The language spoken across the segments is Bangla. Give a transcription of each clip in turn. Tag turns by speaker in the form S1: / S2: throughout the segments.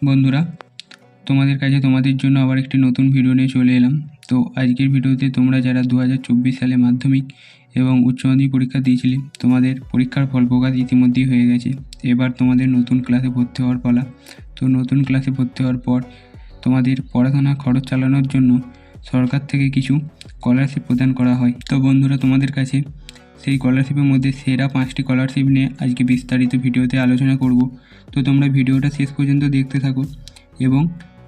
S1: বন্ধুরা, তোমাদের কাছে তোমাদের জন্য আবার একটি নতুন ভিডিও নিয়ে চলে এলাম। তো আজকের ভিডিওতে তোমরা যারা 2024 সালে মাধ্যমিক এবং উচ্চ মাধ্যমিক পরীক্ষা দিয়েছিলে, তোমাদের পরীক্ষার ফল প্রকাশ ইতিমধ্যেই হয়ে গেছে। এবার তোমাদের নতুন ক্লাসে ভর্তি হওয়ার পালা। তো নতুন ক্লাসে ভর্তি হওয়ার পর তোমাদের পড়াশোনা খরচ চালানোর জন্য সরকার থেকে কিছু স্কলারশিপ প্রদান করা হয়। তো বন্ধুরা, তোমাদের কাছে সেই স্কলারশিপের মধ্যে সেরা 5টি স্কলারশিপ নিয়ে আজকে বিস্তারিত ভিডিওতে আলোচনা করব। তো তোমরা ভিডিওটা শেষ পর্যন্ত দেখতে থাকো এবং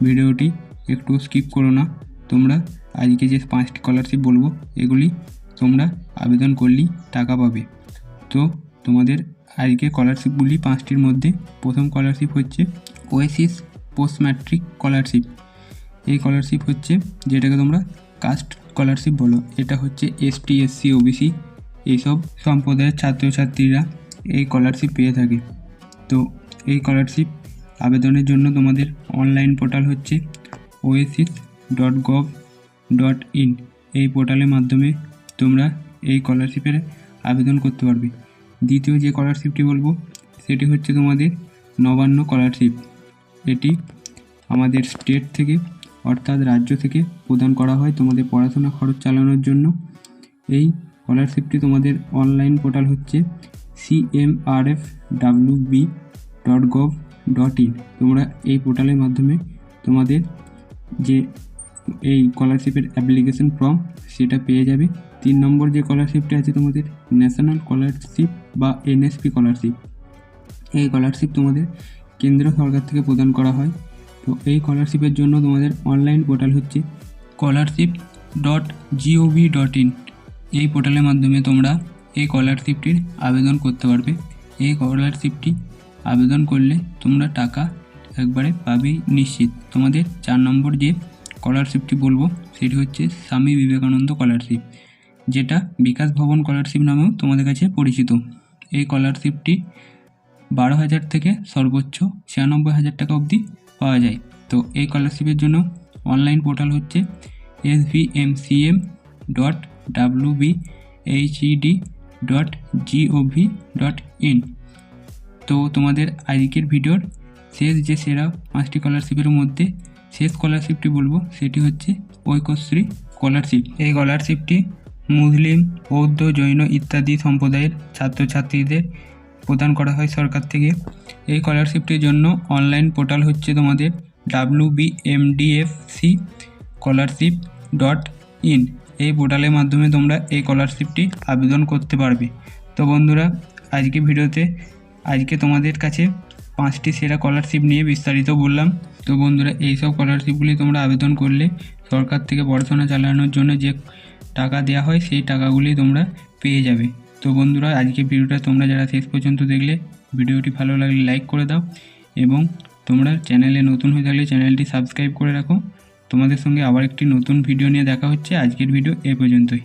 S1: ভিডিওটি একটু স্কিপ করো না। তোমরা আজকে যে 5টি স্কলারশিপ বলবো, এগুলি তোমরা আবেদন করলেই টাকা পাবে। তো তোমাদের আজকে স্কলারশিপগুলি 5টির মধ্যে প্রথম স্কলারশিপ হচ্ছে ওয়েসিস পোস্ট ম্যাট্রিক স্কলারশিপ। এই স্কলারশিপ হচ্ছে যেটাকে তোমরা কাস্ট স্কলারশিপ বলো। এটা হচ্ছে ST SC OBC এইসব সম্প্রদায়ের ছাত্রছাত্রীরা এই স্কলারশিপ পেয়ে থাকে। তো এই স্কলারশিপ আবেদনের জন্য তোমাদের অনলাইন পোর্টাল হচ্ছে oasis.gov.in। এই পোর্টালের মাধ্যমে তোমরা এই স্কলারশিপের আবেদন করতে পারবে। দ্বিতীয় যে স্কলারশিপটি বলবো সেটি হচ্ছে তোমাদের নবান্ন স্কলারশিপ। এটি আমাদের স্টেট থেকে অর্থাৎ রাজ্য থেকে প্রদান করা হয় তোমাদের পড়াশোনা খরচ চালানোর জন্য। এই স্কলারশিপটি তোমাদের অনলাইন পোর্টাল হচ্ছে cmrfwb.gov.in। তোমরা এই পোর্টালের মাধ্যমে তোমাদের যে এই স্কলারশিপের অ্যাপ্লিকেশন ফর্ম সেটা পেয়ে যাবে। 3 নম্বর যে স্কলারশিপটি আছে তোমাদের ন্যাশনাল স্কলারশিপ বা NSP স্কলারশিপ। এই স্কলারশিপ তোমাদের কেন্দ্র সরকার থেকে প্রদান করা হয়। তো এই স্কলারশিপের জন্য তোমাদের অনলাইন পোর্টাল হচ্ছে scholarship.gov.in। এই পোর্টালের মাধ্যমে তোমরা এই স্কলারশিপটির আবেদন করতে পারবে। এই স্কলারশিপটি আবেদন করলে তোমরা টাকা একবারে পাবেই নিশ্চিত। তোমাদের 4 নম্বর যে স্কলারশিপটি বলবো সেটি হচ্ছে স্বামী বিবেকানন্দ স্কলারশিপ, যেটা বিকাশ ভবন স্কলারশিপ নামেও তোমাদের কাছে পরিচিত। এই স্কলারশিপটি 12,000 থেকে সর্বোচ্চ 96,000 টাকা অবধি পাওয়া যায়। তো এই স্কলারশিপের জন্য অনলাইন পোর্টাল হচ্ছে svmcm.wbhed.gov.in। তো তোমাদের আজকের ভিডিওর শেষ যে সেরা 5টি স্কলারশিপের মধ্যে শেষ স্কলারশিপটি বলবো সেটি হচ্ছে ঐক্যশ্রী স্কলারশিপ। এই স্কলারশিপটি মুসলিম, বৌদ্ধ, জৈন ইত্যাদি সম্প্রদায়ের ছাত্রছাত্রীদের প্রদান করা হয় সরকার থেকে। এই স্কলারশিপটির জন্য অনলাইন পোর্টাল হচ্ছে তোমাদের wbmdfcscholarship.in। এই পোর্টালের মাধ্যমে তোমরা এই স্কলারশিপটি আবেদন করতে পারবে। তো বন্ধুরা, আজকে তোমাদের কাছে 5টি সেরা স্কলারশিপ নিয়ে বিস্তারিত বললাম। তো বন্ধুরা, এইসব স্কলারশিপগুলি তোমরা আবেদন করলে সরকার থেকে পড়াশোনা চালানোর জন্য যে টাকা দেওয়া হয় সেই টাকাগুলি তোমরা পেয়ে যাবে। তো বন্ধুরা, আজকে ভিডিওটা তোমরা যারা শেষ পর্যন্ত দেখলে, ভিডিওটি ভালো লাগলে লাইক করে দাও এবং তোমরা চ্যানেলে নতুন হয়ে থাকলে চ্যানেলটি সাবস্ক্রাইব করে রাখো। তোমাদের সঙ্গে আবার একটি নতুন ভিডিও নিয়ে দেখা হচ্ছে। আজকের ভিডিও এই পর্যন্তই।